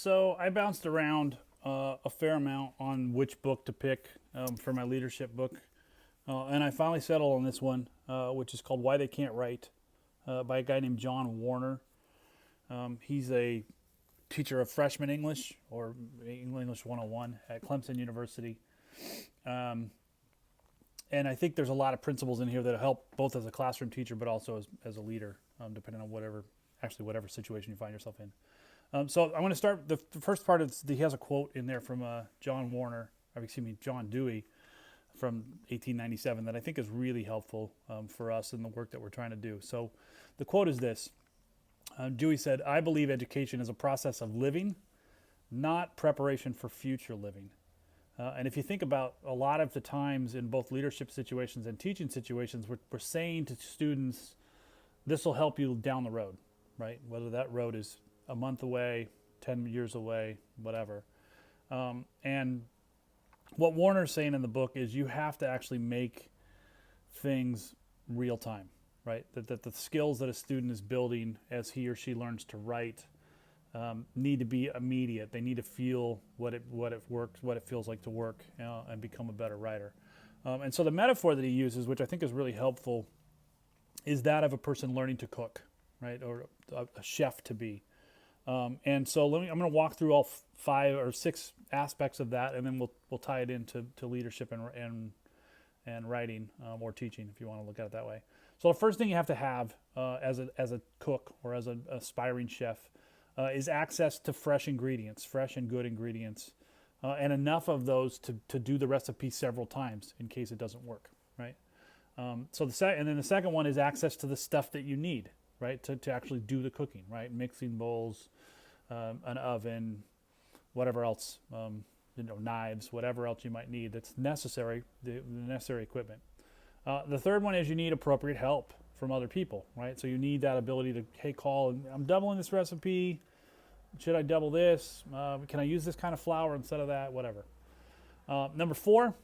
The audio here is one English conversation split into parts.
So I bounced around a fair amount on which book to pick for my leadership book, and I finally settled on this one, which is called "Why They Can't Write" by a guy named John Warner. He's a teacher of freshman English or English 101 at Clemson University. Um, and I think there's a lot of principles in here that help both as a classroom teacher but also as a leader, depending on whatever situation you find yourself in. So I want to start, the first part is he has a quote in there from John Dewey from 1897 that I think is really helpful for us in the work that we're trying to do. So the quote is this. Dewey said, "I believe education is a process of living, not preparation for future living." And if you think about a lot of the times in both leadership situations and teaching situations, we're saying to students, this will help you down the road, right? Whether that road is a month away, 10 years away, whatever. And what Warner's saying in the book is you have to actually make things real time, right? That the skills that a student is building as he or she learns to write need to be immediate. They need to feel what it feels like to work and become a better writer. And so the metaphor that he uses, which I think is really helpful, is that of a person learning to cook, right? Or a chef to be. And so I'm going to walk through all 5 or 6 aspects of that, and then we'll tie it into leadership and writing or teaching, if you want to look at it that way. So the first thing you have to have as a cook or as an aspiring chef is access to fresh and good ingredients, and enough of those to do the recipe several times in case it doesn't work, right? And then the second one is access to the stuff that you need, right, to actually do the cooking, right? Mixing bowls, an oven, whatever else, knives, whatever else you might need that's necessary, the necessary equipment. The third one is you need appropriate help from other people, right? So you need that ability to, hey, call, I'm doubling this recipe. Should I double this? Can I use this kind of flour instead of that? Whatever. Number 4,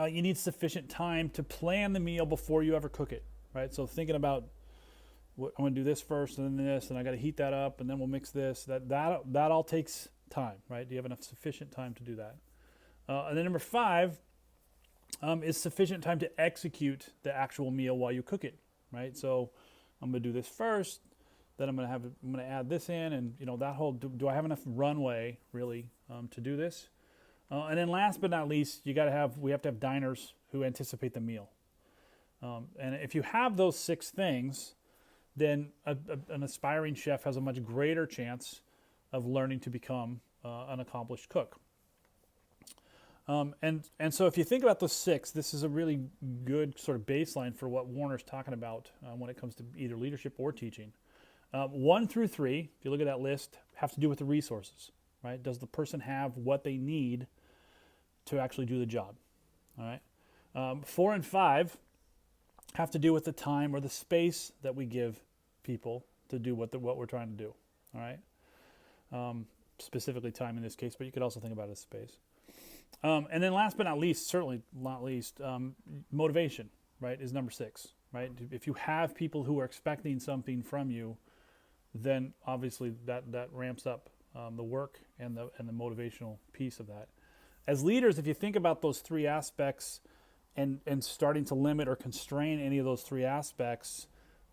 you need sufficient time to plan the meal before you ever cook it, right? So thinking about, I'm going to do this first and then this, and I got to heat that up, and then we'll mix this. That all takes time, right? Do you have enough sufficient time to do that? And then number 5 is sufficient time to execute the actual meal while you cook it, right? So I'm going to do this first, then I'm going to add this in, and that whole. Do I have enough runway really to do this? And then last but not least, we have to have diners who anticipate the meal. And if you have those 6 things, then an aspiring chef has a much greater chance of learning to become an accomplished cook. And so if you think about those 6, this is a really good sort of baseline for what Warner's talking about when it comes to either leadership or teaching. 1 through 3, if you look at that list, have to do with the resources, right? Does the person have what they need to actually do the job? All right. 4 and 5 have to do with the time or the space that we give people to do what we're trying to do. All right. Specifically time in this case, but you could also think about it as space. And then last but not least, certainly not least, motivation, right, is number 6, right? If you have people who are expecting something from you, then obviously that ramps up the work and the motivational piece of that. As leaders, if you think about those 3 aspects and starting to limit or constrain any of those 3 aspects,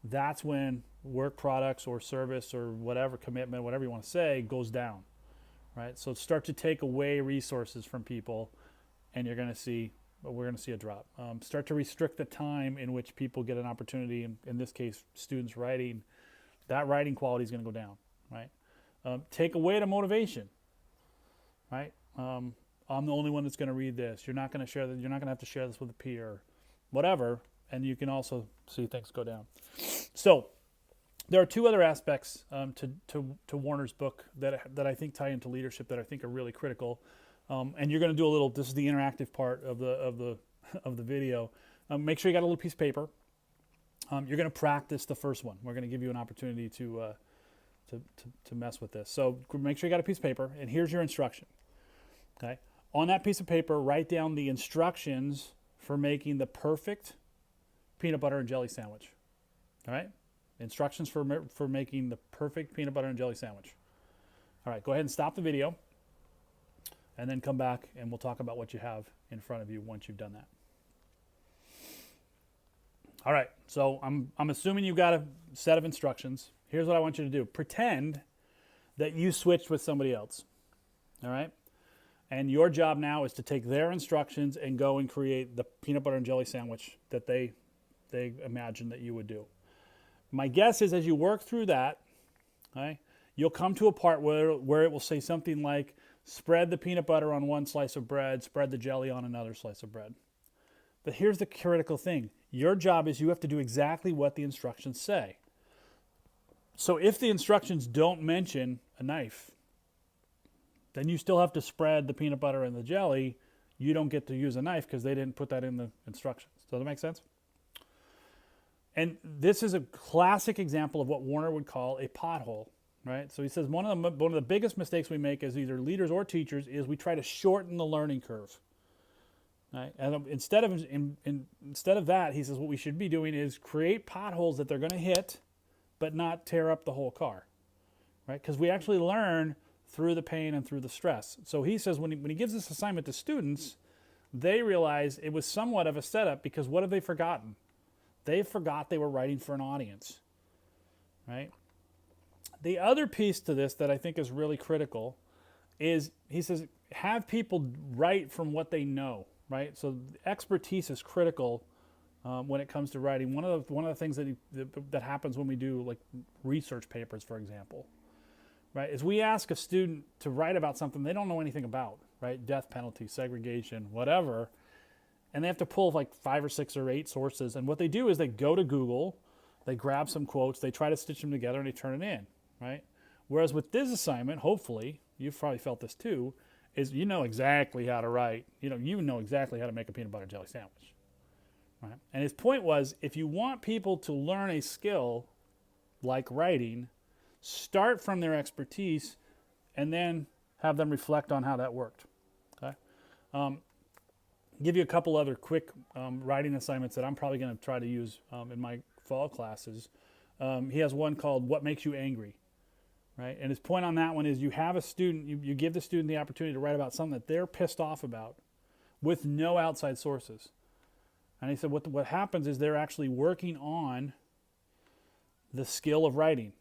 that's when work products or service or whatever commitment, whatever you want to say, goes down, right? So start to take away resources from people, and we're going to see a drop. Start to restrict the time in which people get an opportunity. In this case, students writing, that writing quality is going to go down, right? Take away the motivation, right? I'm the only one that's going to read this. You're not going to share that. You're not going to have to share this with a peer, whatever. And you can also see things go down. So there are 2 other aspects to Warner's book that I think tie into leadership that I think are really critical. And you're going to do this is the interactive part of the video. Make sure you got a little piece of paper. You're going to practice the first one. We're going to give you an opportunity to mess with this. So make sure you got a piece of paper, and here's your instruction. Okay. On that piece of paper, write down the instructions for making the perfect peanut butter and jelly sandwich. All right? Instructions for making the perfect peanut butter and jelly sandwich. All right, go ahead and stop the video and then come back and we'll talk about what you have in front of you once you've done that. All right, so I'm assuming you've got a set of instructions. Here's what I want you to do. Pretend that you switched with somebody else, all right? And your job now is to take their instructions and go and create the peanut butter and jelly sandwich that they imagined that you would do. My guess is as you work through that, okay, you'll come to a part where it will say something like, spread the peanut butter on one slice of bread, spread the jelly on another slice of bread. But here's the critical thing. Your job is you have to do exactly what the instructions say. So if the instructions don't mention a knife, then you still have to spread the peanut butter and the jelly. You don't get to use a knife because they didn't put that in the instructions. Does that make sense? And this is a classic example of what Warner would call a pothole, right? So he says one of the biggest mistakes we make as either leaders or teachers is we try to shorten the learning curve. Right? And instead of that, he says what we should be doing is create potholes that they're going to hit, but not tear up the whole car, right? Because we actually learn through the pain and through the stress. So he says when he gives this assignment to students, they realize it was somewhat of a setup because what have they forgotten? They forgot they were writing for an audience, right? The other piece to this that I think is really critical is he says have people write from what they know, right? So expertise is critical when it comes to writing. One of the things that happens when we do like research papers, for example, right, is we ask a student to write about something they don't know anything about, right? Death penalty, segregation, whatever, and they have to pull like 5 or 6 or 8 sources. And what they do is they go to Google, they grab some quotes, they try to stitch them together, and they turn it in, right? Whereas with this assignment, hopefully, you've probably felt this too, is you know exactly how to write. You know exactly how to make a peanut butter jelly sandwich, right? And his point was, if you want people to learn a skill like writing, start from their expertise and then have them reflect on how that worked, okay? Give you a couple other quick writing assignments that I'm probably going to try to use in my fall classes. He has one called What Makes You Angry, right? And his point on that one is you have a student, you give the student the opportunity to write about something that they're pissed off about with no outside sources. And he said what happens is they're actually working on the skill of writing,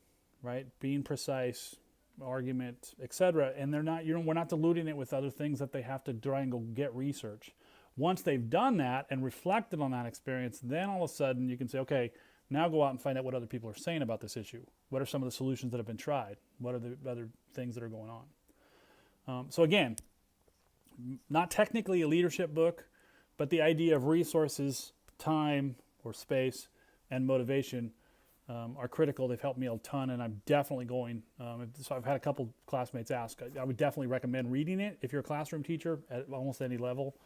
right? Being precise, argument, etc. And we're not diluting it with other things that they have to try and go get research. Once they've done that and reflected on that experience, then all of a sudden you can say, okay, now go out and find out what other people are saying about this issue. What are some of the solutions that have been tried? What are the other things that are going on? So again, not technically a leadership book, but the idea of resources, time or space, and motivation are critical. They've helped me a ton, and I'm definitely going. So I've had a couple classmates ask. I would definitely recommend reading it if you're a classroom teacher at almost any level.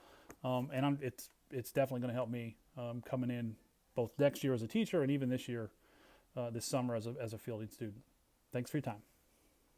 And it's definitely going to help me coming in both next year as a teacher and even this year, this summer as a fielding student. Thanks for your time.